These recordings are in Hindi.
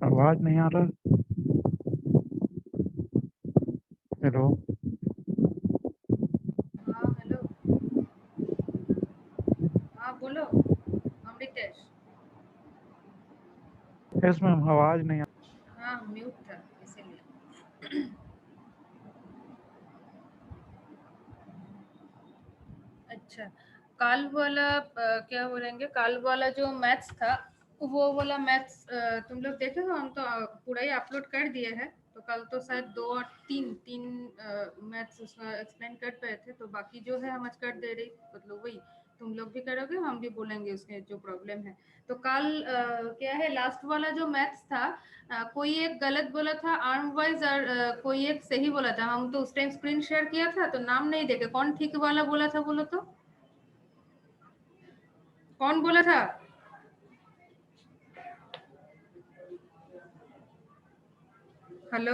आवाज नहीं आ रहा। हेलो। हाँ हेलो। हाँ बोलो अमृतेश। यस मैम, आवाज नहीं आ हाँ म्यूट था इसीलिए। अच्छा, कल वाला क्या बोलेंगे, कल वाला जो मैथ्स था वो वाला मैथ्स तुम लोग देखे हो? हम तो पूरा ही अपलोड कर दिए हैं। तो कल तो शायद दो और तीन तीन मैथ्स उसमें एक्सप्लेन कर पाए थे, तो बाकी जो है हम आज कर दे रही, मतलब वही तुम लोग भी करोगे, हम भी बोलेंगे उसके जो प्रॉब्लम है। तो कल क्या है, लास्ट वाला जो मैथ्स था, कोई एक गलत बोला था आर्म वाइज और कोई एक सही बोला था। हम तो उस टाइम स्क्रीन शेयर किया था तो नाम नहीं देखे, कौन ठीक वाला बोला था बोलो तो, कौन बोला था? हेलो,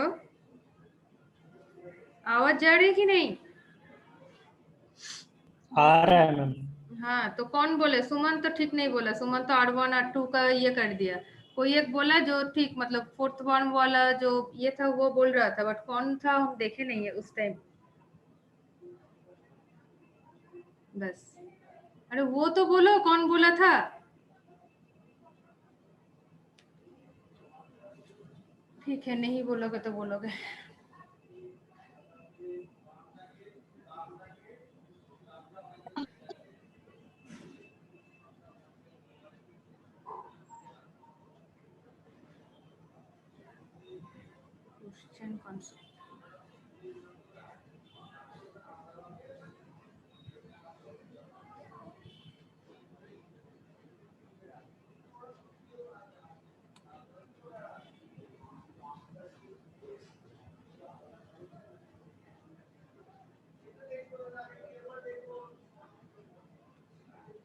आवाज जा रही है कि नहीं? आ रहा है मैम। हाँ तो कौन बोले? सुमन तो ठीक नहीं बोला, सुमन तो R1 R2 का ये कर दिया। कोई एक बोला जो ठीक, मतलब फोर्थ वन वाला जो ये था वो बोल रहा था, बट कौन था हम देखे नहीं है उस टाइम। बस, अरे वो तो बोलो कौन बोला था। ठीक है, नहीं बोलोगे तो बोलोगे। Question concept.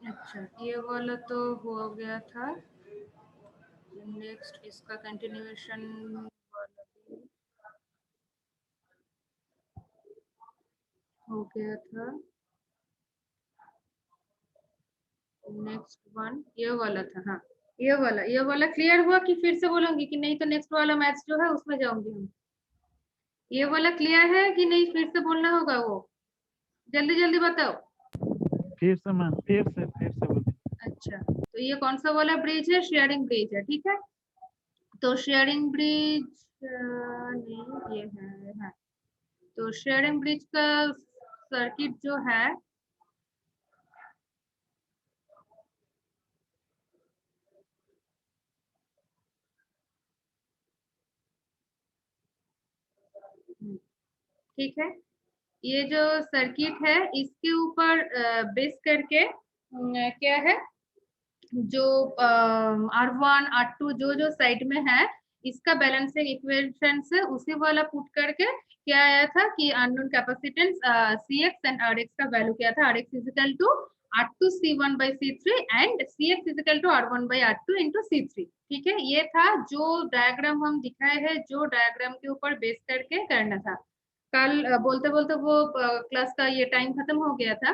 अच्छा, ये वाला तो हो गया था। नेक्स्ट इसका कंटिन्यूएशन वाला भी हो गया था। नेक्स्ट वन ये वाला था। हाँ, ये वाला क्लियर हुआ कि फिर से बोलूंगी कि नहीं? तो नेक्स्ट वाला मैथ्स जो है उसमें जाऊंगी हम। ये वाला क्लियर है कि नहीं? फिर से बोलना होगा वो, जल्दी जल्दी बताओ। फिर से मैम, फिर से बोलिए। अच्छा, तो ये कौन सा वाला ब्रिज है? शेयरिंग ब्रिज है, ठीक है। तो शेयरिंग ब्रिज नहीं, ये है, हाँ। तो शेयरिंग ब्रिज का सर्किट जो है, ठीक है, ये जो सर्किट है इसके ऊपर बेस करके क्या है, जो R1 R2 जो जो साइड में है, इसका बैलेंसिंग इक्वेशन से उसी वाला पुट करके क्या आया था कि unknown capacitance Cx and Rx का वैल्यू क्या था? Rx is equal to R2 C1 by C3 and Cx is equal to R1 by R2 into C3। ठीक है, ये था जो डायग्राम हम दिखाए हैं, जो डायग्राम के ऊपर बेस करके करना था। कल बोलते बोलते वो क्लास का ये टाइम खत्म हो गया था।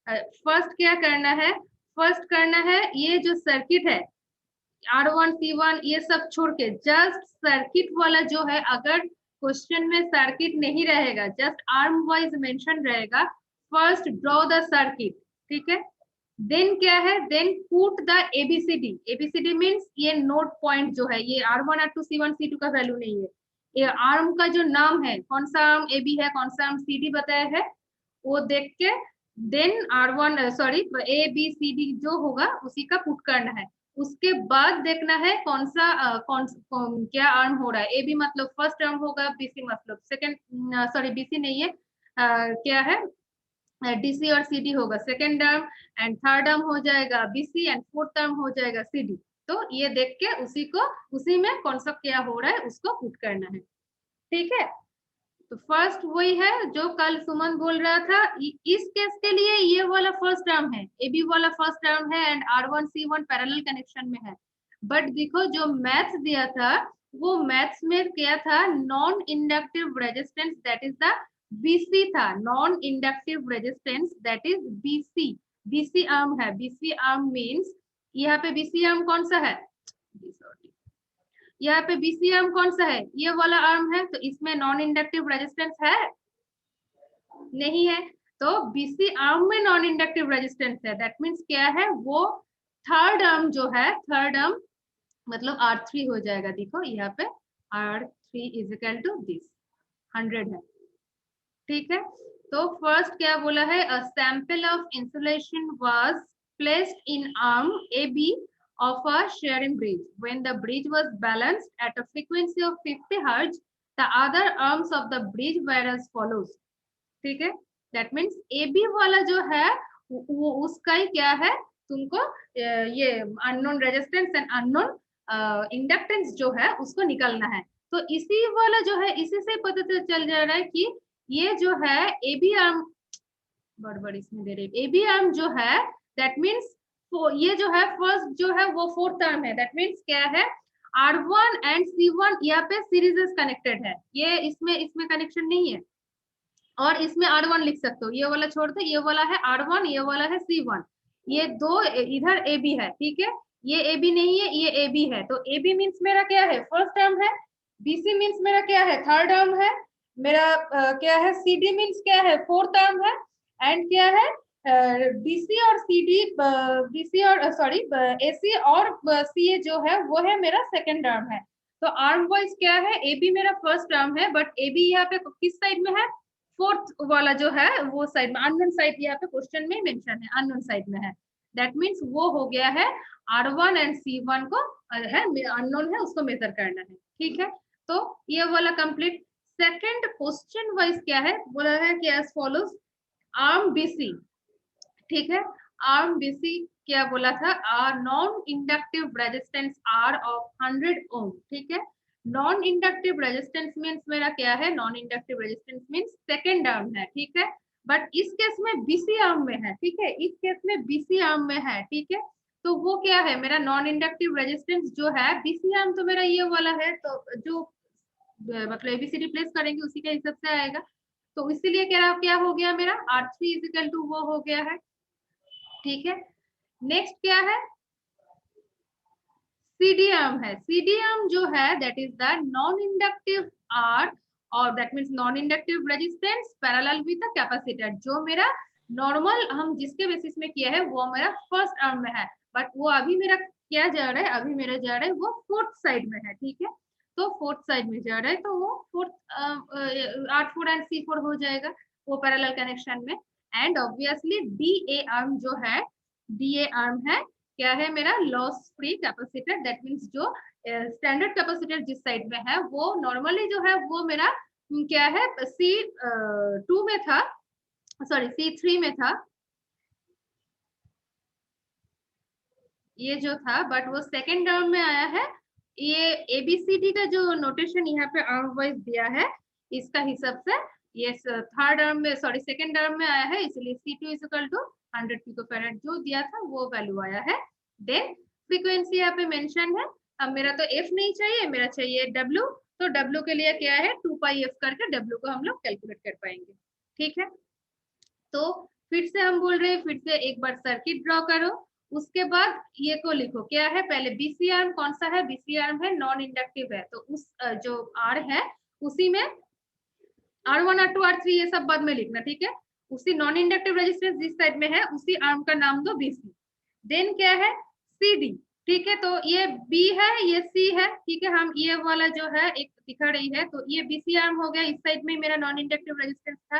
फर्स्ट क्या करना है? फर्स्ट करना है ये जो सर्किट है R1 C1 ये सब छोड़ के जस्ट सर्किट वाला जो है, अगर क्वेश्चन में सर्किट नहीं रहेगा, जस्ट आर्म वाइज मेंशन रहेगा, फर्स्ट ड्रॉ द सर्किट। ठीक है, देन क्या है, then put the ABCD. ABCD means ये नोट पॉइंट जो है, ये R1 R2 C1 C2 का वैल्यू नहीं है, ये आर्म का जो नाम है, कौन सा आर्म AB है, कौन सा आर्म CD बताया है, वो देख के देन R1 सॉरी ABCD जो होगा उसी का पुट करना है। उसके बाद देखना है कौन सा क्या आर्म हो रहा है। AB मतलब फर्स्ट आर्म होगा, BC मतलब सेकंड, सॉरी BC नहीं है, क्या है, DC और CD होगा second term, and third term हो जाएगा BC एंड फोर्थ टर्म हो जाएगा CD। तो ये देख के उसी को, उसी में कौन सा क्या हो रहा है उसको पुट करना है। ठीक है, तो फर्स्ट वही है जो कल सुमन बोल रहा था, इस केस के लिए ये वाला फर्स्ट टर्म है, AB वाला फर्स्ट टर्म है and R1 C1 parallel connection में है। बट देखो जो मैथ्स दिया था, वो मैथ्स में क्या था, non inductive resistance that is the BC था, non inductive resistance that is BC। BC arm है, BC आर्म मींस यहाँ पे BC आर्म कौन सा है, यहाँ पे बीसी आर्म कौन सा है, ये वाला आर्म है, तो इसमें नॉन इंडक्टिव रेजिस्टेंस है नहीं है, तो बीसी आर्म में नॉन इंडक्टिव रेजिस्टेंस है, दैट मीन्स क्या है वो थर्ड आर्म जो है, थर्ड आर्म मतलब R3 हो जाएगा। देखो यहाँ पे R3 is equal to this 100 है, ठीक है। तो फर्स्ट क्या बोला है, a sample of insulation was placed in arm AB of a sharing bridge. When the bridge was balanced at a frequency of 50 Hz, the other arms of the bridge were as follows. ठीक है, दैट मीन्स AB वाला जो है वो उसका ही क्या है, तुमको ये unknown resistance and unknown inductance जो है उसको निकालना है। तो इसी वाला जो है, इसी से पता चल जा रहा है कि ये जो है AB आर्म, बड़ इसमें दे रहे AB आर्म जो है, दैट मीन्स ये जो है फर्स्ट जो है वो फोर्थ आर्म है, दैट मीन्स क्या है R1 एंड C1 यहाँ पे सीरीज कनेक्टेड है, ये इसमें कनेक्शन नहीं है, और इसमें R1 लिख सकते हो, ये वाला छोड़ दो, ये वाला है R1, ये वाला है C1, ये दो इधर AB है, ठीक है, ये AB नहीं है, ये AB है, तो AB मीन्स मेरा क्या है फर्स्ट टर्म है, BC मीन्स मेरा क्या है थर्ड टर्म है, मेरा क्या है CD मीन्स क्या है फोर्थ टर्म है, एंड क्या है BC और CD, BC और सॉरी AC और CA जो है वो है मेरा सेकेंड टर्म है। तो आर्म वाइज क्या है, AB मेरा फर्स्ट टर्म है, बट AB यहाँ पे किस साइड में है, फोर्थ वाला जो है वो साइड में, अननोन साइड यहाँ पे क्वेश्चन में मेंशन है, अननोन साइड में है, दैट मीन्स वो हो गया है R1 एंड C1 को है अननोन है, उसको मेजर करना है, ठीक है। तो ये वाला कंप्लीट। सेकंड क्वेश्चन वाइज क्या है बोला है कि एज फॉलोज आर्म BC, ठीक है, आर्म BC क्या बोला था, non inductive resistance R of 100 ओम, ठीक है, नॉन इंडक्टिव रेजिस्टेंस मीन्स मेरा क्या है, non inductive resistance means second arm है, ठीक है, बट इस केस में BC आर्म में है, ठीक है, इस केस में BC आर्म में है, ठीक है, तो वो क्या है मेरा नॉन इंडक्टिव रेजिस्टेंस जो है BC आर्म, तो मेरा ये वाला है, तो जो मतलब ABCD प्लेस करेंगे उसी के हिसाब से आएगा, तो इसीलिए क्या हो गया मेरा R3 इज इक्वल टू वो हो गया है, ठीक है। नेक्स्ट क्या है, CD आर्म है, CD आर्म जो है that is the non inductive R, और that means non inductive resistance parallel with the capacitor, जो मेरा नॉर्मल हम जिसके बेसिस में किया है वो मेरा फर्स्ट आर्म में है, बट वो अभी मेरा क्या जा रहा है, अभी मेरा जा रहा है वो फोर्थ साइड में है, ठीक है, तो फोर्थ साइड में जा रहा है, तो वो फोर्थ R4 एंड C4 हो जाएगा वो पैरेलल कनेक्शन में। एंड ऑब्वियसली DA आर्म जो है, DA आर्म है क्या है मेरा loss free capacitor, that means जो स्टैंडर्ड कैपेसिटर जिस साइड में है वो नॉर्मली जो है वो मेरा क्या है C2 में था, सॉरी C3 में था ये जो था, बट वो सेकेंड टर्म में आया है। ये ABCD का जो नोटेशन यहाँ पे आर्म वाइज दिया है इसका हिसाब से ये थर्ड टर्म में, सॉरी सेकेंड टर्म में आया है, इसलिए C2 is equal to 100 picofarad जो दिया था वो वैल्यू आया है। देन फ्रीक्वेंसी यहाँ पे मेंशन है, अब मेरा तो F नहीं चाहिए, मेरा चाहिए W, तो W के लिए क्या है 2 पाई F करके W को हम लोग कैलकुलेट कर पाएंगे, ठीक है। तो फिर से हम बोल रहे हैं, फिर से एक बार सर्किट ड्रॉ करो, उसके बाद ये को लिखो क्या है, पहले BC आर्म कौन सा है, BC आर्म है नॉन इंडक्टिव है, तो उस जो R है उसी में R1 R2 R3 ये सब बाद में लिखना, ठीक है, उसी नॉन इंडक्टिव रेजिस्टेंस जिस साइड में है उसी आर्म का नाम दो BC। देन क्या है CD, ठीक है, तो ये B है ये C है, ठीक है, हम ये वाला जो है एक दिखा रही है, तो ये BC आर्म हो गया, इस साइड में मेरा नॉन इंडक्टिव रेजिस्टेंस था,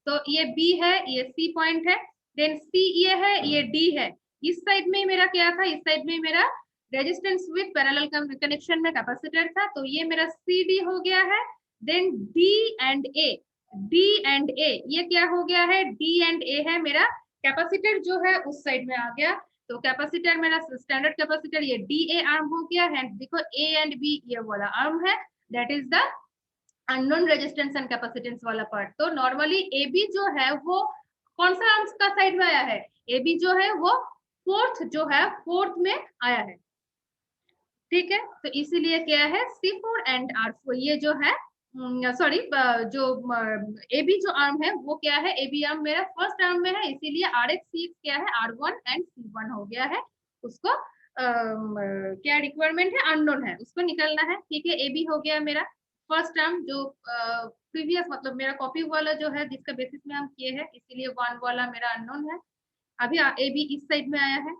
तो ये B है, ये C पॉइंट है, देन C ये है, ये D है, इस साइड में मेरा क्या था, इस साइड में मेरा रेजिस्टेंस विद पैरेलल कनेक्शन में कैपेसिटर था, तो ये मेरा CD हो गया है। देन D एंड A, ये क्या हो गया है, D एंड A है मेरा कैपेसिटर जो है उस साइड में आ गया, तो कैपेसिटर मेरा स्टैंडर्ड कैपेसिटर ये DA आर्म हो गया है, देखो A एंड B ये वाला आर्म है, that is the unknown resistance and capacitance वाला पार्ट। तो नॉर्मली AB जो है वो कौन सा आर्म्स का साइड में आया है, AB जो है वो फोर्थ जो है फोर्थ में आया है, ठीक है, तो इसीलिए क्या है C4 एंड R4 ये जो है सॉरी जो AB जो आर्म है वो क्या है, AB आर्म मेरा फर्स्ट आर्म में है, इसीलिए RX क्या है R1 एंड C1 हो गया है, उसको क्या रिक्वायरमेंट है, अननोन है, उसको निकलना है। ठीक है, ए बी हो गया मेरा फर्स्ट टर्म, जो प्रीवियस मतलब मेरा कॉपी वाला जो है जिसका बेसिस में हम किए हैं, इसीलिए 1 वाला मेरा अननोन है। अभी ए बी इस साइड में आया है।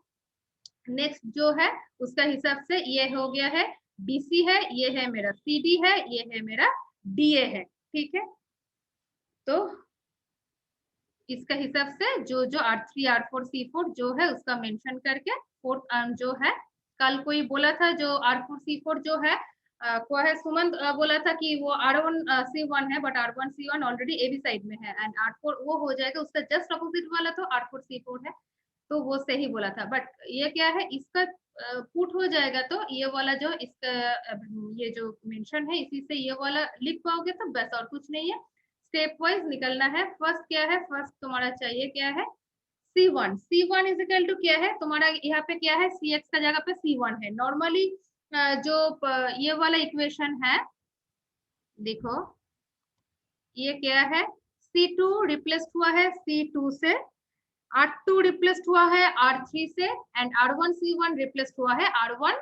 नेक्स्ट जो है उसका हिसाब से ये हो गया है BC है, ये है मेरा CD है, ये है मेरा DA है। ठीक है, तो इसका हिसाब से जो जो R3 R4 C4 जो है उसका मेंशन करके फोर्थ आर्म जो है, कल कोई बोला था जो R4 C4 जो है को है सुमंत बोला था कि वो R1 C1 है, but R1 C1 already AB side में है एंड R4 वो हो जाएगा, उसका जस्ट अपोजिट वाला तो R4 C4 है, तो वो सही बोला था। बट ये क्या है, इसका पुट हो जाएगा तो ये वाला जो इसका ये जो मेंशन है इसी से ये वाला लिख पाओगे तो बस, और कुछ नहीं है। स्टेप वाइज निकलना है। फर्स्ट क्या है, फर्स्ट तुम्हारा चाहिए क्या है, C1। C1 is equal to क्या है तुम्हारा, यहाँ पे क्या है CX का जगह पे C1 है। नॉर्मली जो ये वाला इक्वेशन है, देखो ये क्या है, C2 रिप्लेस हुआ है C2 से, R2 रिप्लेस हुआ है R3 से एंड R1 C1 रिप्लेस हुआ है R4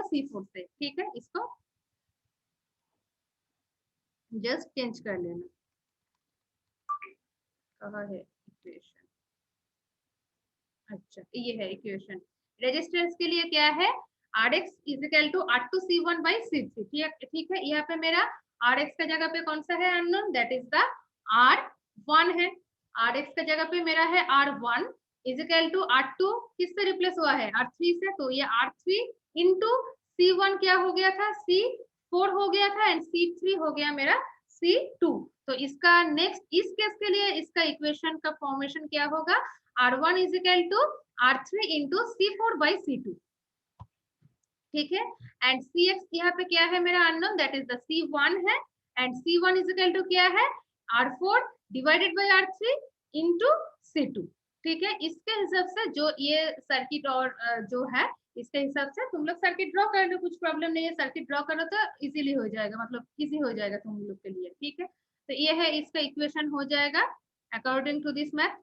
C4 से। ठीक है, इसको जस्ट चेंज कर लेना। कहाँ है इक्वेशन, अच्छा ये है इक्वेशन। रेजिस्टेंस के लिए क्या है, Rx is equal to R2 C1 by C3। ठीक है, यहाँ पे मेरा Rx का जगह पे कौन सा है unknown, that is the R1 है। Rx का जगह पे मेरा है R1 is equal to R2 किससे रिप्लेस हुआ है, R3 से, तो ये R3 इंटू C1 क्या हो गया था, C4 हो गया था एंड C3 हो गया मेरा C2। तो इसका नेक्स्ट इस केस के लिए इसका इक्वेशन का फॉर्मेशन क्या होगा, R1 is equal to R3 into C4 by C2। ठीक है, एंड CX यहाँ पे क्या है मेरा unknown, that is the C1 है and C1 is equal to क्या है R4 divided by R3 into C2। ठीक है, इसके हिसाब से जो ये सर्किट और जो है इसके हिसाब से तुम लोग सर्किट ड्रॉ कर लो, कुछ प्रॉब्लम नहीं है, सर्किट ड्रॉ करो तो इजीली हो जाएगा, मतलब इजी हो जाएगा तुम लोग के लिए। ठीक है, तो ये है इसका इक्वेशन हो जाएगा अकॉर्डिंग टू दिस मैथ।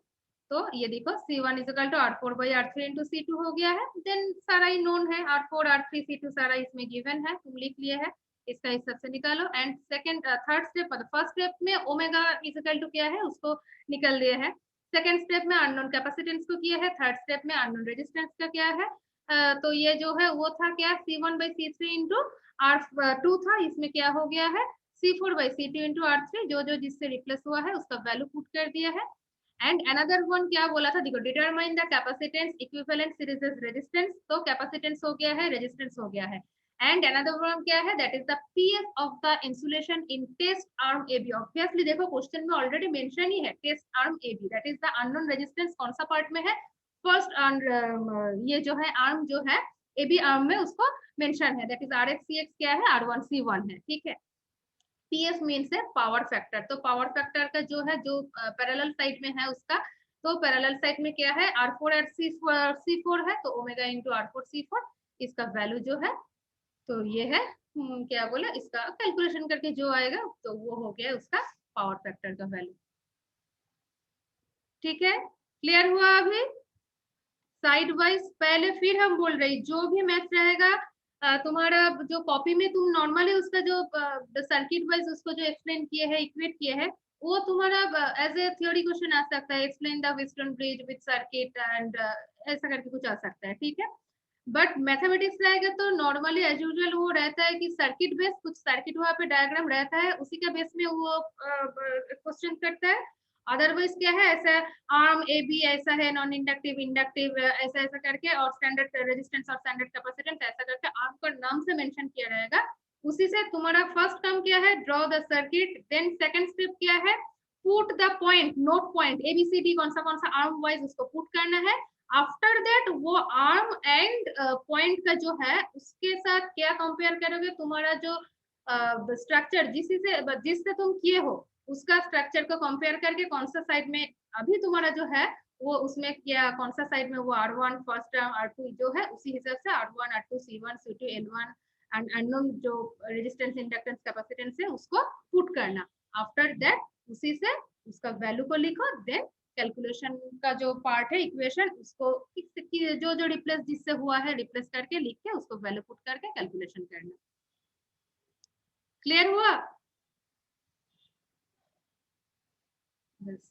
तो ये देखो C1 is equal to R4 by R3 into C2 हो गया है, देन सारा ही नोन है, R4 R3 C2 सारा इसमें गिवन है, तुम लिख लिए है, इसका हिसाब से निकालो। And second third step, first step में ओमेगा इज इक्वल टू क्या है उसको निकल दिया है, सेकंड स्टेप में अननोन कैपेसिटेंस को किया है, थर्ड स्टेप में अननोन रेजिस्टेंस का क्या है, तो ये जो है वो था क्या C1 by C3 into R2 था, इसमें क्या हो गया है C4 by C2 into R3, जो जो जिससे रिप्लेस हुआ है उसका वैल्यू पुट कर दिया है। एंड अनदर वन क्या बोला था, देखो determine the capacitance equivalent series resistance, तो कैपेसिटेंस हो गया है, रेजिस्टेंस हो गया है। एंड अनदर वन क्या है, that is the PS of the insulation in test arm AB. Obviously देखो क्वेश्चन में ऑलरेडी मेंशन ही है test arm AB, that is the unknown resistance कौन सा पार्ट में है, फर्स्ट ये जो है आर्म जो है एबी आर्म में उसको मेंशन है, दैट इज RX CX क्या है R1 C1 है। ठीक है, PS मीन्स है पावर फैक्टर, तो पावर फैक्टर का जो है जो पैरेलल साइड में है उसका, तो पैरेलल साइड में क्या है R4 C4 है, तो ओमेगा इंटू R4 C4 इसका वैल्यू जो है, तो ये है क्या बोला, इसका कैलकुलेशन करके जो आएगा तो वो हो गया उसका पावर फैक्टर का वैल्यू। ठीक है, क्लियर हुआ अभी साइड वाइज। पहले फिर हम बोल रहे जो भी मैथ रहेगा तुम्हारा जो कॉपी में तुम नॉर्मली उसका जो सर्किट वाइज उसको जो एक्सप्लेन किए हैं इक्वेट किए हैं, वो तुम्हारा एज ए थ्योरी क्वेश्चन आ सकता है, explain the Wheatstone bridge with circuit and ऐसा करके कुछ आ सकता है। ठीक है, बट मैथमेटिक्स रहेगा तो नॉर्मली एज यूजुअल वो रहता है कि सर्किट बेस, कुछ सर्किट वहाँ पे डायग्राम रहता है उसी का बेस में वो क्वेश्चन करता है। अदरवाइज क्या है, ऐसा आर्म ए बी ऐसा है, नॉन इंडक्टिव इंडक्टिव ऐसा ऐसा करके, और स्टैंडर्ड रेजिस्टेंस और स्टैंडर्ड कैपेसिटेंस ऐसा करके आर्म का नाम से मेंशन किया रहेगा। उसी से तुम्हारा फर्स्ट काम क्या है, draw the circuit, then second step क्या है, put the point, note point ABCD कौन सा आर्म वाइज उसको पुट करना है। आफ्टर दैट वो आर्म एंड पॉइंट का जो है उसके साथ क्या कंपेयर करोगे, तुम्हारा जो स्ट्रक्चर जिससे तुम किए हो उसका स्ट्रक्चर को कंपेयर करके कौन सा साइड में अभी तुम्हारा जो है वो उसमें क्या कौन सा साइड में वो R1 फर्स्ट टर्म R2 जो है उसी हिसाब से R1 R2 C1 C2 L1 and unknown जो रेजिस्टेंस इंडक्टेंस कैपेसिटेंस है उसको पुट करना। आफ्टर दैट उसी से उसका वैल्यू को लिखो, देन कैलकुलेशन का जो पार्ट है इक्वेशन उसको जो जो रिप्लेस जिससे हुआ है रिप्लेस करके लिख के उसको वैल्यू पुट करके कैलकुलेशन करना। क्लियर हुआ? बस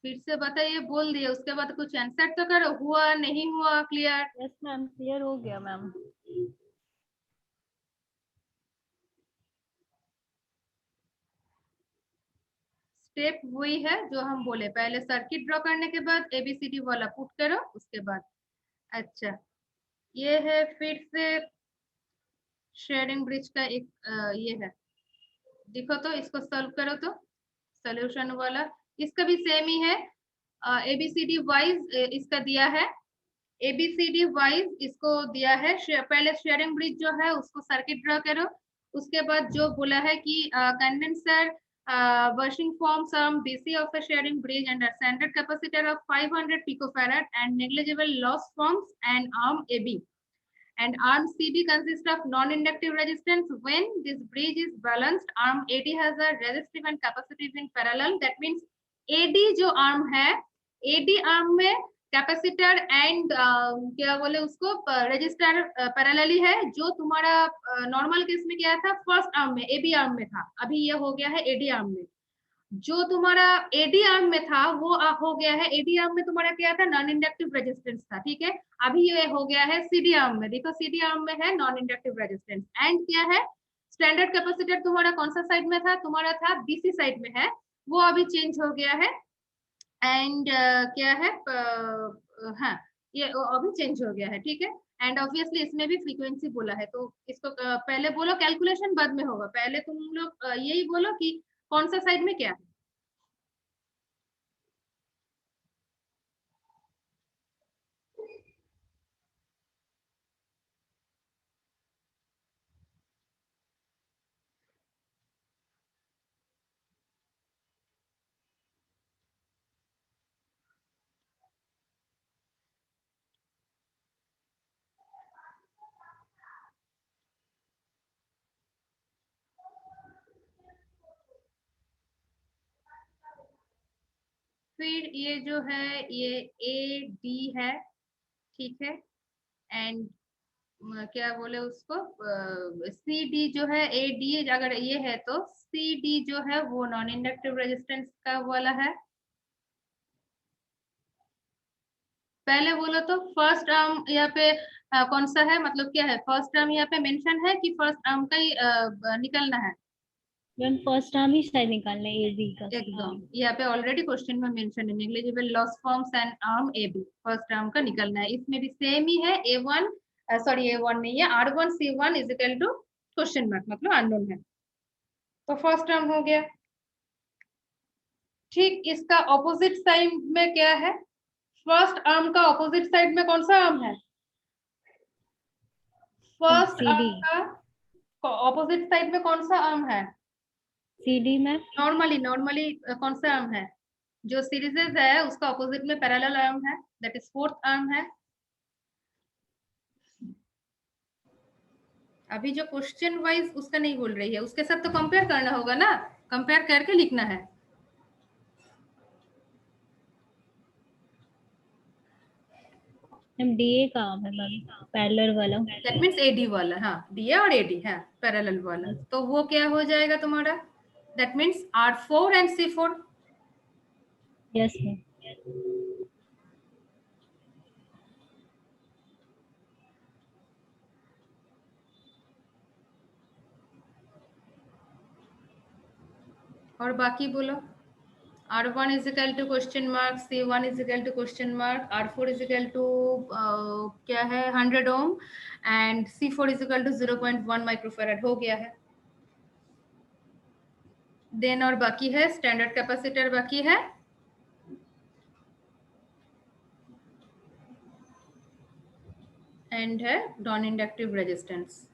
फिर से बताइए, बोल दिए उसके बाद कुछ आंसर तो करो, हुआ नहीं हुआ क्लियर? यस मैम, क्लियर हो गया मैम। स्टेप वही है जो हम बोले, पहले सर्किट ड्रॉ करने के बाद एबीसीडी वाला पुट करो उसके बाद। अच्छा ये है फिर से शेयरिंग ब्रिज का एक ये है, देखो तो इसको सॉल्व करो तो सॉल्यूशन वाला इसका भी सेम ही है। एबीसीडी वाइज इसका दिया है, एबीसीडी वाइज इसको दिया है। पहले शेयरिंग ब्रिज जो है उसको सर्किट ड्रॉ करो, उसके बाद जो बोला है कि condenser washing form some DC of a sharing bridge and a standard capacitor of 500 picofarad and negligible loss forms an arm AB and arm CB consists of non-inductive resistance. When this bridge is balanced, arm AD has a resistive and capacitive in parallel. That means AD जो arm है, AD arm में कैपेसिटर एंड क्या बोले उसको रजिस्टर पैरेलली है, जो तुम्हारा नॉर्मल केस में क्या था फर्स्ट आर्म में एबी आर्म में था, अभी ये हो गया है एडी आर्म में। जो तुम्हारा एडी आर्म में था वो हो गया है, एडी आर्म में तुम्हारा क्या था नॉन इंडक्टिव रेजिस्टेंस था, ठीक है। अभी ये हो गया है सीडी आर्म में, देखो सीडी आर्म में है नॉन इंडक्टिव रेजिस्टेंस एंड क्या है स्टैंडर्ड कैपेसिटर तुम्हारा कौन सा साइड में था, तुम्हारा था बीसी साइड में है, वो अभी चेंज हो गया है एंड क्या है हाँ ये अभी चेंज हो गया है, ठीक है। एंड ऑब्वियसली इसमें भी फ्रीक्वेंसी बोला है, तो इसको पहले बोलो कैलकुलेशन बाद में होगा, पहले तुम लोग यही बोलो कि कौन सा साइड में क्या है। फिर ये जो है ये ए डी है, ठीक है। एंड क्या बोले उसको सी डी जो है ए डी अगर ये है तो सी डी जो है वो नॉन इंडक्टिव रेजिस्टेंस का वाला है। पहले बोलो तो फर्स्ट आर्म यहाँ पे कौन सा है, मतलब क्या है फर्स्ट आर्म यहाँ पे मेंशन है कि फर्स्ट आर्म का ही निकलना है? मैम फर्स्ट टर्म ही शायद निकालना है एडी का। एकदम यहाँ पे ऑलरेडी क्वेश्चन में मेंशन है negligible loss forms and arm A B, first arm का निकलना है। इसमें भी सेम ही है A one sorry A one नहीं है R one C one is equal to question mark मतलब अननोन है, तो फर्स्ट आर्म हो गया। ठीक इसका ऑपोजिट साइड में क्या है, फर्स्ट आर्म का ऑपोजिट साइड में कौन सा आर्म है, फर्स्ट आर्म का ऑपोजिट साइड में कौन सा आर्म है, सीडी में नॉर्मली कौन सा आर्म है, जो सीरीजेस है उसका ऑपोजिट में पैरेलल आर्म है, दैट इज फोर्थ आर्म है। अभी जो क्वेश्चन वाइज उसका नहीं बोल रही है, उसके साथ तो कंपेयर करना होगा ना, कंपेयर करके लिखना है। मैम डीए का आर्म है मैम पैरेलल वाला। दैट मींस एडी वाला, हाँ डीए और एडी है पैरेलल वाला, तो वो क्या हो जाएगा तुम्हारा, that means R4 and C4। Yes ma'am. और बाकी बोलो, R1 is equal to question mark, C1 is equal to question mark, R4 is equal to क्या है 100 ohm and C4 is equal to 0.1 microfarad हो गया है। देन और बाकी है स्टैंडर्ड कैपेसिटर बाकी है, एंड है नॉन इंडक्टिव रेजिस्टेंस।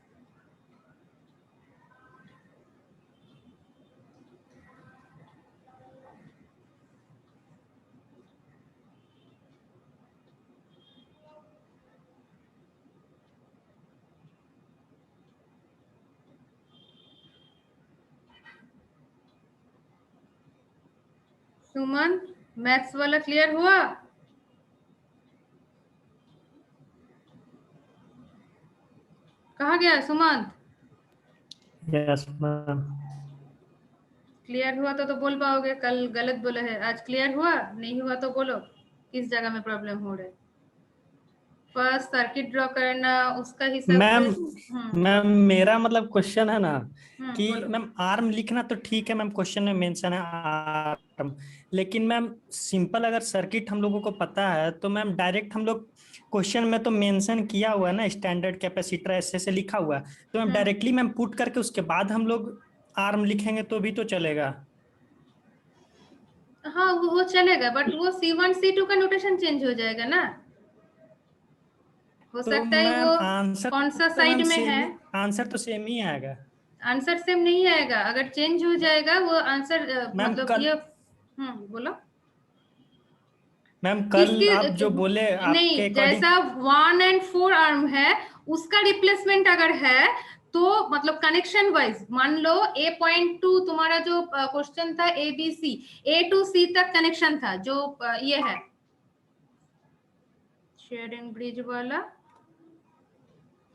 सुमन मैथ्स वाला क्लियर हुआ? कहाँ गया सुमंत? Yes ma'am. क्लियर हुआ तो बोल पाओगे, कल गलत बोले है। आज क्लियर हुआ? नहीं हुआ तो बोलो किस जगह में प्रॉब्लम हो रहा है। फर्स्ट सर्किट ड्रॉ करना, उसका हिसाब मैम से। मैम मेरा मतलब क्वेश्चन है ना कि बोलो। मैम आर्म लिखना तो ठीक है मैम, क्वेश्चन में मेंशन है आर्म, लेकिन मैम सिंपल अगर सर्किट हम लोगों को पता है तो मैम डायरेक्ट हम लोग क्वेश्चन में तो मेंशन किया हुआ है ना स्टैंडर्ड कैपेसिटर ऐसे से लिखा हुआ है, तो मैम डायरेक्टली मैम पुट करके उसके बाद हम लोग आर्म लिखेंगे तो भी तो चलेगा। हाँ वो चलेगा, बट वो C1 C2 का नोटेशन चेंज हो जाएगा ना। हो तो सकता है मैम वो आंसर कौन सा तो मैम साइड में है। सेम, आंसर तो सेम ही आएगा। आंसर सेम नहीं आएगा, अगर चेंज हो जाएगा वो आंसर मैम मतलब कल ये। बोलो। मैम किसकी कल आप जो बोले नहीं, आपके अकॉर्डिंग। जैसा 1 और 4 आर्म है उसका रिप्लेसमेंट अगर है तो मतलब कनेक्शन वाइज मान लो A.2 तुम्हारा जो क्वेश्चन था ABC, A to C तक कनेक्शन था जो ये है शेयरिंग ब्रिज वाला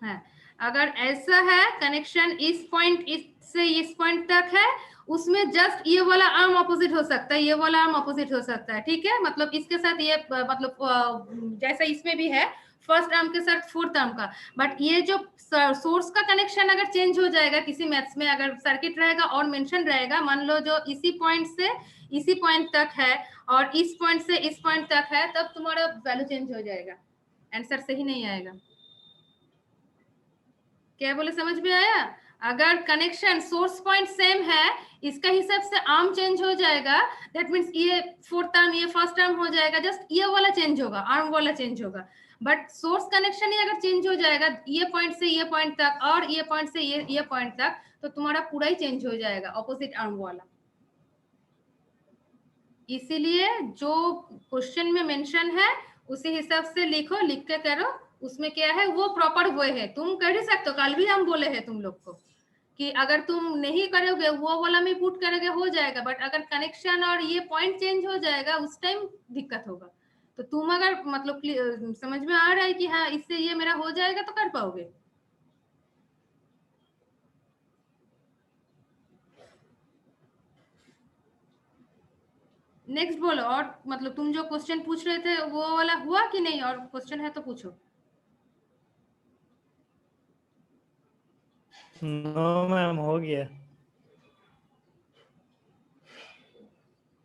है। अगर ऐसा है कनेक्शन इस पॉइंट से इस पॉइंट तक है, उसमें जस्ट ये वाला आर्म ऑपोजिट हो सकता है, ये वाला आर्म ऑपोजिट हो सकता है। ठीक है, मतलब इसके साथ ये मतलब जैसा इसमें भी है फर्स्ट आर्म के साथ फोर्थ आर्म का। बट ये जो सोर्स का कनेक्शन अगर चेंज हो जाएगा किसी मैथ्स में, अगर सर्किट रहेगा और मेंशन रहेगा, मान लो जो इसी पॉइंट से इसी पॉइंट तक है और इस पॉइंट से इस पॉइंट तक है, तब तुम्हारा वैल्यू चेंज हो जाएगा, आंसर सही नहीं आएगा। क्या बोले, समझ में आया? अगर कनेक्शन सोर्स पॉइंट सेम है, इसका हिसाब से आर्म चेंज हो जाएगा, दैट मींस ये फोर्थ आर्म ये फर्स्ट आर्म हो जाएगा, जस्ट ये वाला चेंज होगा, आर्म वाला चेंज होगा। बट सोर्स कनेक्शन ही अगर चेंज हो जाएगा ये पॉइंट से ये पॉइंट तक और ये पॉइंट से ये पॉइंट तक, तो तुम्हारा पूरा ही चेंज हो जाएगा ऑपोजिट आर्म वाला। इसीलिए जो क्वेश्चन में मेंशन है उसी हिसाब से लिखो, लिख के करो। उसमें क्या है वो प्रॉपर वे है, तुम कर ही सकते हो। कल भी हम बोले हैं तुम लोग को कि अगर तुम नहीं करोगे वो वाला में पुट करोगे हो जाएगा, बट अगर कनेक्शन और ये पॉइंट चेंज हो जाएगा उस टाइम दिक्कत होगा। तो तुम अगर मतलब समझ में आ रहा है कि हाँ इससे ये मेरा हो जाएगा तो कर पाओगे। नेक्स्ट बोलो। और मतलब तुम जो क्वेश्चन पूछ रहे थे वो वाला हुआ कि नहीं, और क्वेश्चन है तो पूछो। नो मैम हो गया।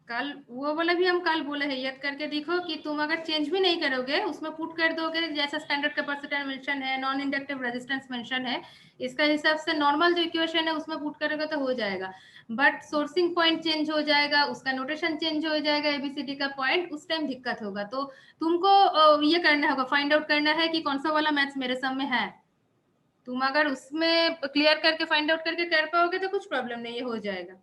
कल वो वाला भी हम कल बोले हैं, याद करके देखो कि तुम अगर चेंज भी नहीं करोगे उसमें पुट कर दोगे जैसा स्टैंडर्ड कैपेसिटर मेंशन है, नॉन इंडक्टिव रेजिस्टेंस मेंशन है, इसका हिसाब से नॉर्मल जो इक्वेशन है उसमें पुट करोगे तो हो जाएगा। बट सोर्सिंग पॉइंट चेंज हो जाएगा, उसका नोटेशन चेंज हो जाएगा ABCD का पॉइंट, उस टाइम दिक्कत होगा। तो तुमको ये करना होगा, फाइंड आउट करना है कि कौन सा वाला मैथ्स मेरे सब में है। तुम अगर उसमें क्लियर करके फाइंड आउट करके कर पाओगे तो कुछ प्रॉब्लम नहीं है, हो जाएगा।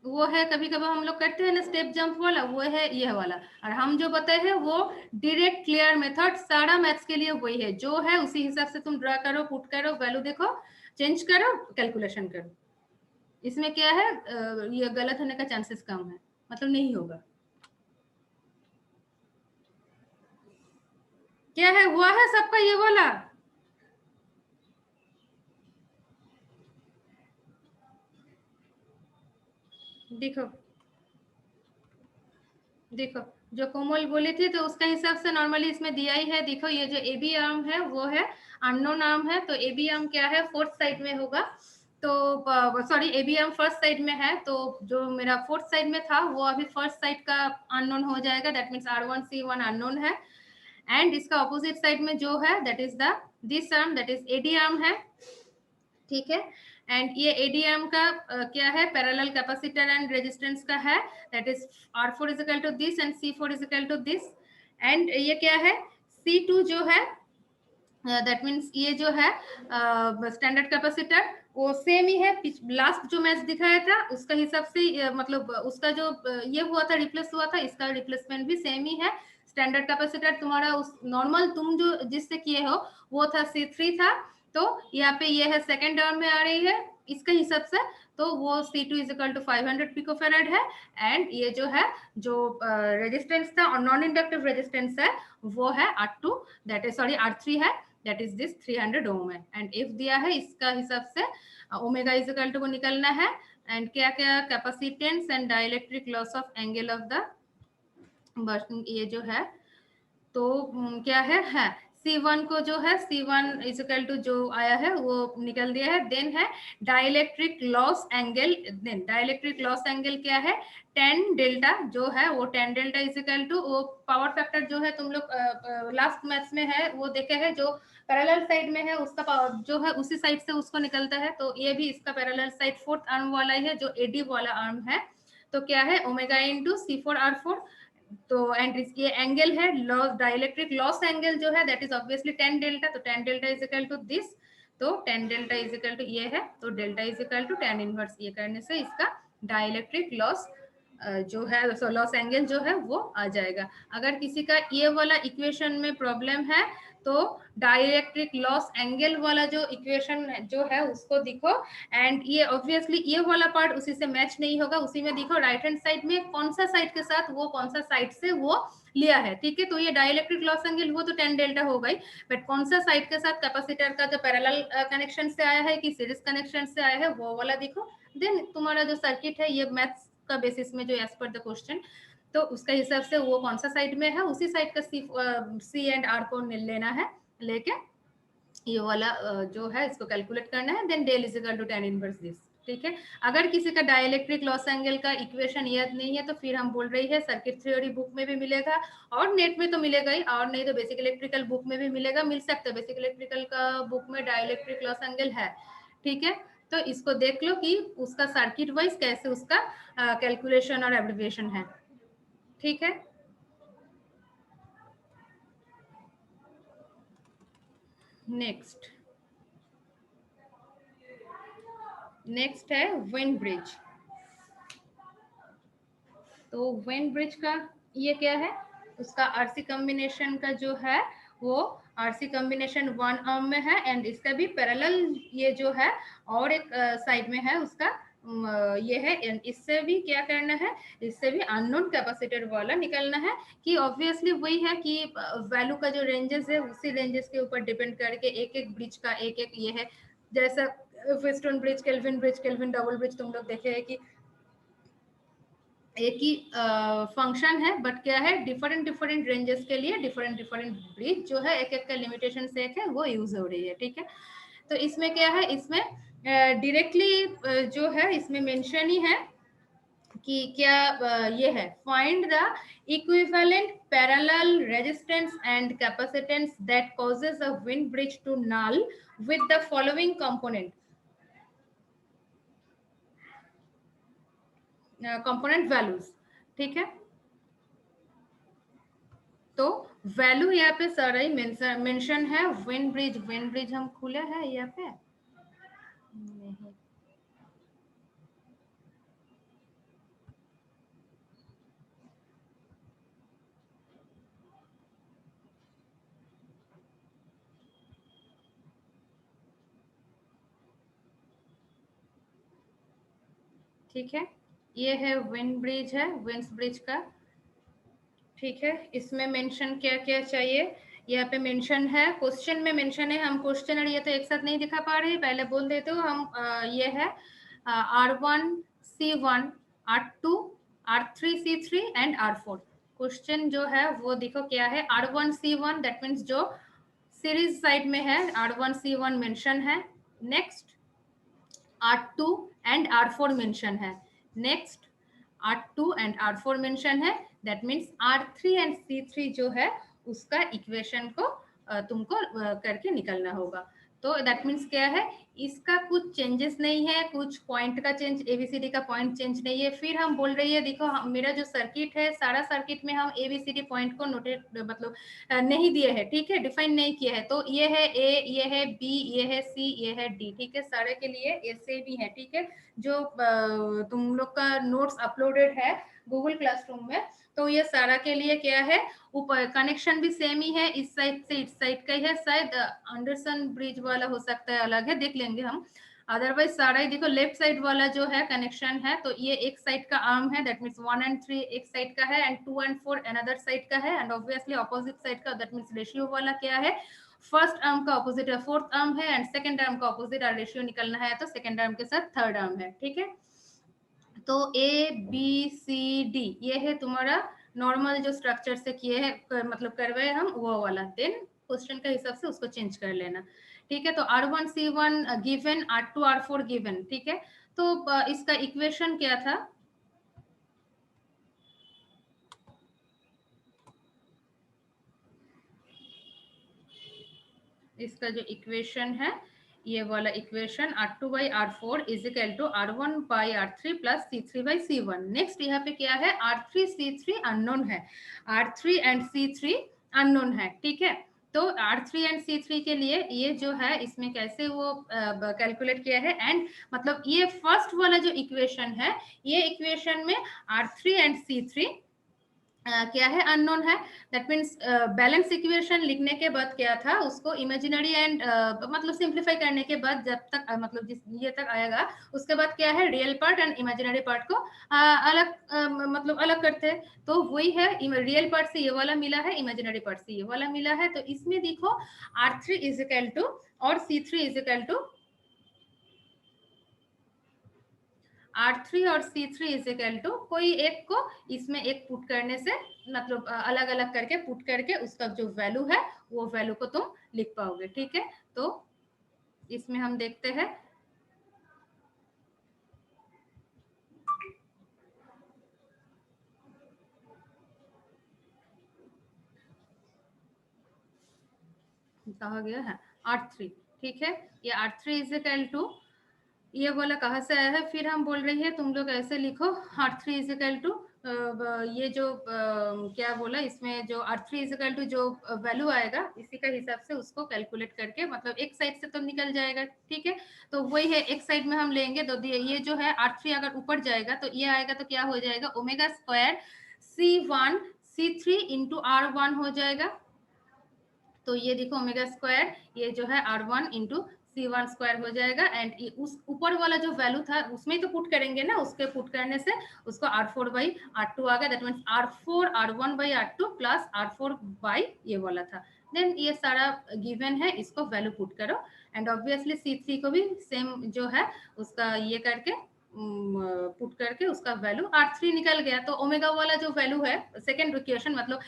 वो है कभी कभी हम लोग करते हैं ना स्टेप जंप वाला, वो है ये वाला। और हम जो बताए हैं वो डायरेक्ट क्लियर मेथड, सारा मैथ्स के लिए वही है जो है उसी हिसाब से तुम ड्रा करो, पुट करो, वैल्यू देखो, चेंज करो, कैलकुलेशन करो। इसमें क्या है ये गलत होने का चांसेस कम है, मतलब नहीं होगा। क्या है हुआ है सबका ये वाला? देखो देखो जो कोमल बोली थी तो उसका हिसाब से नॉर्मली इसमें दिया ही है। देखो ये जो AB आर्म है वो है अननोन आर्म है, तो AB आर्म क्या है फोर्थ साइड में होगा। तो sorry AB arm first side में है, तो जो मेरा फोर्थ साइड में था वो अभी फर्स्ट साइड का अननोन हो जाएगा, that means R1 C1 unknown है। एंड इसका ऑपोजिट साइड में जो है that is the this arm, that is AD arm है। ठीक है, एंड ये AD आर्म का क्या है पैरेलल कैपेसिटर एंड रेजिस्टेंस का है, that is R4 is equal to this and C4 is equal to this. And ये क्या है C2 जो है दैट मींस ये जो है स्टैंडर्ड कैपेसिटर वो सेम ही है, लास्ट जो मैच दिखाया था उसका हिसाब से मतलब उसका जो ये हुआ था रिप्लेस हुआ था, इसका रिप्लेसमेंट भी सेम ही है। स्टैंडर्ड कैपेसिटर तुम्हारा उस नॉर्मल तुम जो जिससे किए हो वो था C3 था, तो यहाँ पे ये है सेकेंड टर्म में आ रही है, इसके हिसाब से तो वो C2 is equal to 500 picofarad है, एंड ये जो है जो रेजिस्टेंस था और नॉन इंडक्टिव रेजिस्टेंस है वो है R2 that is sorry R3 है, दैट इज दिस 300 ओम है। एंड इफ दिया है इसका हिसाब से ओमेगा इज इक्वल टू को निकलना है, एंड क्या क्या capacitance and dielectric loss of angle of the ये जो है तो क्या है C1 को जो है C1 इज इक्वल टू जो आया है वो निकल दिया है। देन है dielectric loss angle, then dielectric loss angle क्या है tan डेल्टा जो है वो tan delta is equal to वो पावर फैक्टर जो है तुम लोग लास्ट मैथ्स में है वो देखे है जो पैरेलल साइड में है उसका पावर जो है उसी साइड से उसको निकलता है, तो ये भी इसका पैरेलल साइड फोर्थ आर्म वाला ही है जो एडी वाला आर्म है। तो क्या है ओमेगा इंटू C4R4, तो एंड ये एंगल है लॉस डाइलेक्ट्रिक लॉस एंगल जो है that is obviously tan delta, तो tan delta is equal to this, तो tan delta is equal to ये है, तो delta is equal to tan inverse, ये करने से इसका डाइलेक्ट्रिक लॉस जो है लॉस एंगल जो है वो आ जाएगा। अगर किसी का ये वाला इक्वेशन में प्रॉब्लम है तो डाइलेक्ट्रिक लॉस एंगल वाला जो इक्वेशन जो है उसको दिखो, एंड ये ऑब्वियसली ये वाला पार्ट उसी से मैच नहीं होगा, उसी में दिखो राइट हैंड साइड में कौन सा साइड के साथ वो कौन सा साइड से वो लिया है, ठीक है। तो ये डाइलेक्ट्रिक लॉस एंगल वो तो tan डेल्टा हो गई, बट कौन सा साइड के साथ कैपेसिटर का जो पैरेलल कनेक्शन से आया है कि सीरीज कनेक्शन से आया है वो वाला दिखो, देन तुम्हारा जो सर्किट है ये मैथ्स का बेसिस में जो एज पर द क्वेश्चन तो उसका हिसाब से वो कौन सा साइड में है उसी साइड का C एंड R को लेना है, लेके ये वाला जो है इसको कैलकुलेट करना है, then del is equal to tan inverse this, ठीक है। अगर किसी का डाइलेक्ट्रिक लॉस एंगल का इक्वेशन याद नहीं है तो फिर हम बोल रही है सर्किट थ्योरी बुक में भी मिलेगा और नेट में तो मिलेगा ही, और नहीं तो बेसिक इलेक्ट्रिकल बुक में भी मिलेगा, मिल सकता है बेसिक इलेक्ट्रिकल का बुक में डाइलेक्ट्रिक लॉस एंगल है, ठीक है। तो इसको देख लो कि उसका सर्किट वाइज कैसे उसका कैलकुलेशन और एब्रिविएशन है, ठीक है। नेक्स्ट है वेन ब्रिज। तो वेन ब्रिज का ये क्या है उसका आरसी कॉम्बिनेशन का जो है वो आरसी कॉम्बिनेशन 1 आर्म में है, एंड इसका भी पैरेलल ये जो है और एक साइड में है उसका ये है, इससे भी क्या करना है इससे भी अननोन कैपेसिटर वाला निकलना है कि ऑब्वियसली वही है कि वैल्यू का जो रेंजेस है उसी रेंजेस के ऊपर डिपेंड करके एक एक ब्रिज का एक एक ये है, जैसा western bridge, kelvin double bridge तुम लोग देखे हैं कि एक ही फंक्शन है, बट क्या है डिफरेंट रेंजेस के लिए डिफरेंट ब्रिज जो है एक एक का लिमिटेशन से एक है वो यूज हो रही है, ठीक है। तो इसमें क्या है इसमें डायरेक्टली जो है इसमें मेंशन ही है कि क्या ये है find the equivalent parallel resistance and capacitance that causes a wind bridge to null with the following component component values, ठीक है। तो वैल्यू यहाँ पे सारा ही मेंशन है, विंड ब्रिज हम खुले है यहाँ पे नहीं, ठीक है। ये है विंड ब्रिज है विंड्स ब्रिज का, ठीक है। इसमें मेंशन क्या क्या चाहिए यहाँ पे मेंशन है, क्वेश्चन में मेंशन है, हम क्वेश्चन और ये तो एक साथ नहीं दिखा पा रहे, पहले बोल देते हो हम ये है R1 C1 R2 R3 C3 and R4। Question जो है वो देखो क्या है R1 C1 दैट मीन्स जो सीरीज साइड में है R1 C1 मेंशन है, next R2 and R4 mention है, next R2 and R4 mention है, that means R3 and C3 जो है उसका इक्वेशन को तुमको करके निकलना होगा। तो दैट मीन्स क्या है इसका कुछ चेंजेस नहीं है, कुछ पॉइंट का चेंज एबीसीडी का पॉइंट चेंज नहीं है। फिर हम बोल रही है देखो मेरा जो सर्किट है सारा सर्किट में हम एबीसीडी पॉइंट को नोटेट मतलब नहीं दिए है, ठीक है, डिफाइन नहीं किया है। तो ये है ए, ये है बी, ये है सी, ये है डी, ठीक है, सारे के लिए ऐसे भी है, ठीक है। जो तुम लोग का नोट्स अपलोडेड है गूगल क्लासरूम में तो ये सारा के लिए क्या है ऊपर कनेक्शन भी सेम ही है, इस साइड से इस साइड का ही है, शायद अंडरसन ब्रिज वाला हो सकता है अलग है, देख लेंगे हम। अदरवाइज सारा ही देखो लेफ्ट साइड वाला जो है कनेक्शन है, तो ये एक साइड का आर्म है, दैट मींस 1 and 3 एक साइड का है एंड 2 and 4 अनदर साइड का है, एंड ऑब्वियसली अपोजिट साइड का, दैट मींस रेशियो वाला क्या है, फर्स्ट आर्म का ऑपोजिट है फोर्थ आर्म है, एंड सेकंड आर्म का ऑपोजिट और रेशियो निकलना है तो सेकंड आर्म के साथ थर्ड आर्म है, ठीक है। तो ए बी सी डी ये है तुम्हारा नॉर्मल जो स्ट्रक्चर से किए हैं, मतलब करवाए हम वो वाला, देन क्वेश्चन के हिसाब से उसको चेंज कर लेना, ठीक है। तो R1 C1 given, R2 R4 given, ठीक है। तो इसका इक्वेशन क्या था, इसका जो इक्वेशन है ये वाला equation R2 by R4 is equal to R1 by R3 plus C3 by C1। Next यहाँ पे क्या है, R3 C3 अननोन है, R3 एंड C3 अननोन है, ठीक है। तो R3 एंड C3 के लिए ये जो है इसमें कैसे वो कैलकुलेट किया है, एंड मतलब ये फर्स्ट वाला जो इक्वेशन है, ये इक्वेशन में R3 एंड C3 क्या है, अननोन है। दैट मीन्स बैलेंस इक्वेशन लिखने के बाद क्या था, उसको इमेजिनरी एंड मतलब सिंप्लीफाई करने के बाद जब तक मतलब जिस ये तक आएगा, उसके बाद क्या है, real part and imaginary part को अलग मतलब अलग करते हैं। तो वही है, रियल पार्ट से ये वाला मिला है, इमेजिनरी पार्ट से ये वाला मिला है। तो इसमें देखो R3 इज इक्वल टू और C3 is equal to R3 और C3 इज इक्वल टू कोई एक को इसमें एक पुट करने से, मतलब अलग अलग करके पुट करके उसका जो वैल्यू है वो वैल्यू को तुम लिख पाओगे, ठीक है। तो इसमें हम देखते हैं, कहा गया है R3, ठीक है। ये R3 इज इक्वल टू ये वाला कहाँ से आया है, फिर हम बोल रहे हैं तुम लोग ऐसे लिखो R3 इज इक्वल टू ये जो क्या बोला, इसमें जो R3 इज इक्वल टू जो वैल्यू आएगा इसी का हिसाब से उसको कैलकुलेट करके, मतलब एक साइड से तो निकल जाएगा, ठीक है। तो वही है, एक साइड में हम लेंगे तो ये जो है R3 अगर ऊपर जाएगा तो ये आएगा तो क्या हो जाएगा, omega square C1 C3 into R1 हो जाएगा। तो ये देखो ओमेगा स्क्वायर ये जो है R1 इंटू C1 स्क्वायर हो जाएगा, एंड उस ऊपर वाला जो वैल्यू था उसमें तो पुट करेंगे ना, उसके पुट करने से उसको R4 by R2 आ गया, that means R4 R1 by R2 plus R4 by ये वाला था। देन ये सारा गिवन है, इसको वैल्यू पुट करो, एंड ऑब्वियसली C3 को भी सेम जो है उसका ये करके पुट करके उसका वैल्यू R3 निकल गया। तो ओमेगा वाला जो वैल्यू है सेकेंड इक्वेशन, मतलब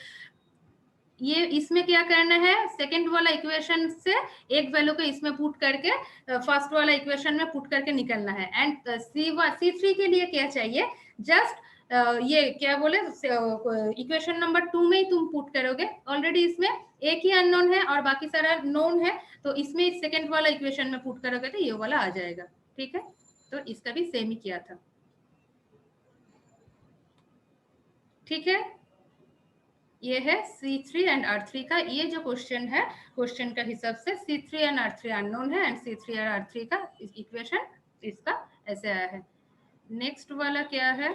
ये इसमें क्या करना है, सेकंड वाला इक्वेशन से एक वैल्यू को इसमें पुट करके फर्स्ट वाला इक्वेशन में पुट करके निकलना है। एंड C3 के लिए क्या चाहिए, जस्ट ये क्या बोले इक्वेशन नंबर 2 में ही तुम पुट करोगे, ऑलरेडी इसमें एक ही अननोन है और बाकी सारा नोन है, तो इसमें सेकंड वाला इक्वेशन में पुट करोगे तो ये वाला आ जाएगा, ठीक है। तो इसका भी सेम ही किया था, ठीक है। ये है C3 एंड R3 का ये जो क्वेश्चन है, क्वेश्चन का हिसाब से C3 एंड R3 अननोन है, एंड C3 और R3 का इक्वेशन इसका ऐसे आया है। नेक्स्ट वाला क्या है,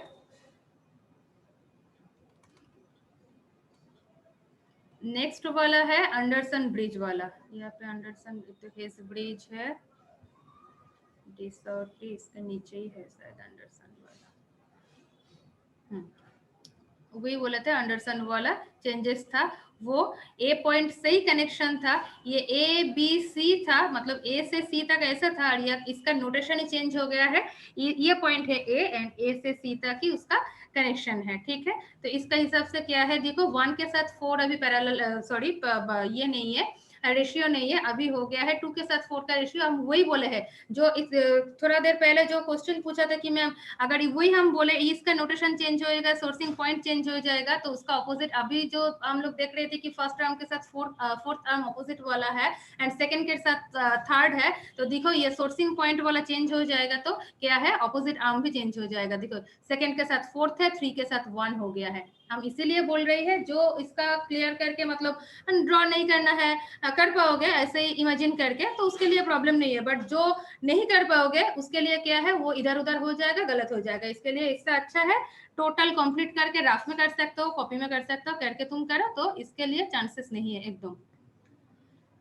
नेक्स्ट वाला है अंडरसन ब्रिज वाला। यहाँ पे अंडरसन ब्रिज है, इसके नीचे ही है शायद अंडरसन वाला। वही बोला था अंडरसन वाला चेंजेस था, वो ए पॉइंट से ही कनेक्शन था, ये ए बी सी था, मतलब ए से सी तक ऐसा था, और इसका नोटेशन ही चेंज हो गया है, ये पॉइंट है ए एंड ए से सी तक ही उसका कनेक्शन है, ठीक है। तो इसका हिसाब से क्या है, देखो 1 के साथ 4 अभी पैरेलल सॉरी ये नहीं है, रेशियो नहीं है, अभी हो गया है 2 के साथ 4 का रेशियो। हम वही बोले हैं जो थोड़ा देर पहले जो क्वेश्चन पूछा था कि मैम अगर वही हम बोले इसका नोटेशन चेंज होएगा, सोर्सिंग पॉइंट चेंज हो जाएगा, तो उसका ऑपोजिट अभी जो हम लोग देख रहे थे कि फर्स्ट टर्म के साथ फोर्थ टर्म ऑपोजिट वाला है एंड सेकंड के साथ थर्ड है, तो देखो ये सोर्सिंग पॉइंट वाला चेंज हो जाएगा तो क्या है, ऑपोजिट आर्म भी चेंज हो जाएगा। देखो सेकंड के साथ 4th है, 3 के साथ 1 हो गया है। हम इसीलिए बोल रहे हैं जो इसका क्लियर करके मतलब ड्रॉ नहीं करना है, कर पाओगे ऐसे ही इमेजिन करके तो उसके लिए प्रॉब्लम नहीं है, बट जो नहीं कर पाओगे उसके लिए क्या है, वो इधर उधर हो जाएगा, गलत हो जाएगा। इसके लिए इससे अच्छा है टोटल कंप्लीट करके राफ में कर सकते हो, कॉपी में कर सकते हो, करके तुम करो तो इसके लिए चांसेस नहीं है एकदम।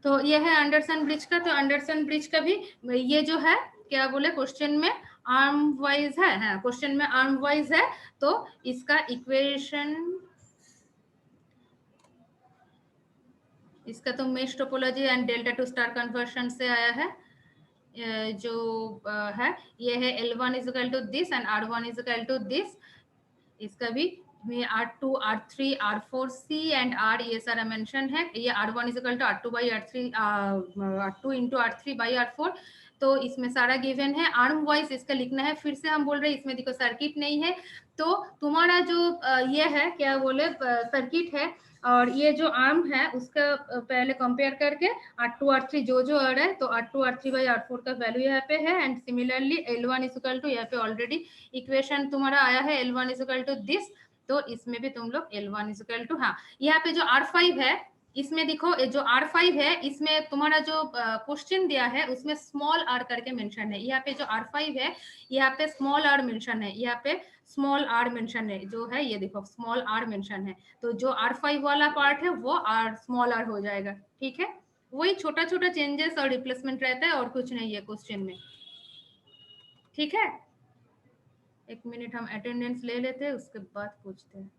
तो ये है अंडरसन ब्रिज का। तो अंडरसन ब्रिज का भी ये जो है क्या बोले क्वेश्चन में आर्म वाइज है, हाँ क्वेश्चन में आर्म वाइज है, तो इसका इक्वेशन, इसका तो mesh topology and delta to star conversion से आया है। जो है ये है L1 is equal to this and R1 is equal to this. इसका भी R2 R3 R4 C and R ये सारा मेंशन है। ये R1 is equal to R2 by R3 R2 into R3 by R4, तो इसमें सारा गिवन है। आर्म वाइज इसका लिखना है, फिर से हम बोल रहे हैं इसमें देखो सर्किट नहीं है, तो तुम्हारा जो ये है क्या बोले सर्किट है और ये जो आर्म है उसका पहले कंपेयर करके R2 R3 जो आ रहा है, तो R2 R3 बाई R4 का वैल्यू यहाँ पे है and similarly L1 is equal to, यहाँ पे ऑलरेडी इक्वेशन तुम्हारा आया है L1 is equal to this, तो इसमें भी तुम लोग L1 इज इक्वल टू, हाँ यहाँ पे जो R5 है इसमें देखो जो R5 है इसमें तुम्हारा जो क्वेश्चन दिया है उसमें स्मॉल r करके मेंशन है। यहाँ पे जो R5 है यहाँ पे स्मॉल r मेंशन है, यहाँ पे स्मॉल r मेंशन है, जो है ये देखो स्मॉल r मेंशन है, तो जो R5 वाला पार्ट है वो r स्मॉल r हो जाएगा। ठीक है, वही छोटा छोटा चेंजेस और रिप्लेसमेंट रहता है और कुछ नहीं है क्वेश्चन में। ठीक है, एक मिनट हम अटेंडेंस ले लेते हैं उसके बाद पूछते हैं।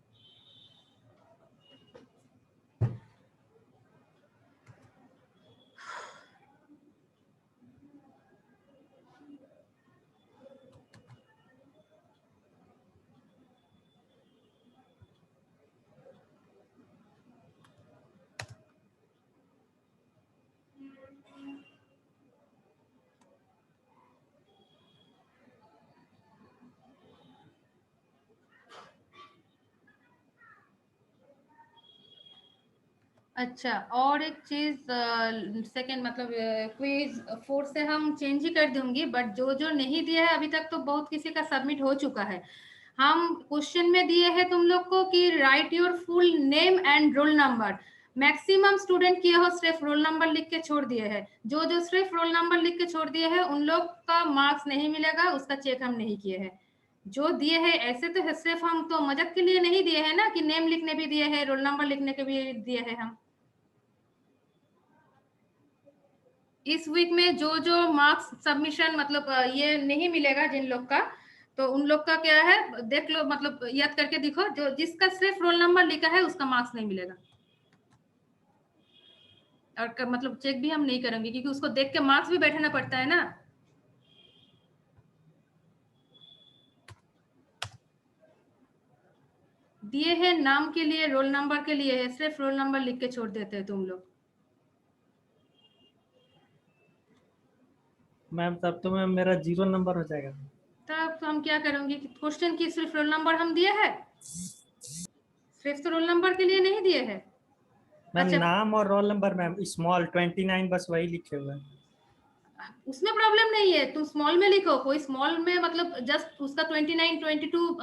अच्छा, और एक चीज सेकंड मतलब क्विज 4 से हम चेंज ही कर दूंगी, बट जो नहीं दिया है अभी तक तो बहुत किसी का सबमिट हो चुका है। हम क्वेश्चन में दिए हैं तुम लोग को कि right your full name and roll number. Maximum student किए हो सिर्फ रोल नंबर लिख के छोड़ दिए हैं। जो सिर्फ रोल नंबर लिख के छोड़ दिए हैं उन लोग का मार्क्स नहीं मिलेगा, उसका चेक हम नहीं किए हैं। जो दिए हैं ऐसे तो है, सिर्फ हम तो मजाक के लिए नहीं दिए हैं ना कि नेम लिखने भी दिए हैं, रोल नंबर लिखने के भी दिए हैं। हम इस वीक में जो मार्क्स सबमिशन मतलब ये नहीं मिलेगा जिन लोग का, तो उन लोग का क्या है देख लो, मतलब याद करके दिखो, जो जिसका सिर्फ रोल नंबर लिखा है उसका मार्क्स नहीं मिलेगा। और मतलब चेक भी हम नहीं करेंगे क्योंकि उसको देख के मार्क्स भी बैठाना पड़ता है ना। दिए हैं नाम के लिए, रोल नंबर के लिए है, सिर्फ रोल नंबर लिख के छोड़ देते हैं तुम लोग। मैम तब तो मैम मेरा 0 नंबर हो जाएगा। तब तो हम क्या करेंगे, क्वेश्चन की सिर्फ रोल नंबर हम दिए है, सिर्फ तो रोल नंबर के लिए नहीं दिए है। मैम अच्छा, नाम और रोल नंबर मैम स्मॉल 29 बस वही लिखे हुए हैं। उसमें प्रॉब्लम नहीं है, तुम स्मॉल में लिखो, कोई स्मॉल में मतलब जस्ट उसका 29 22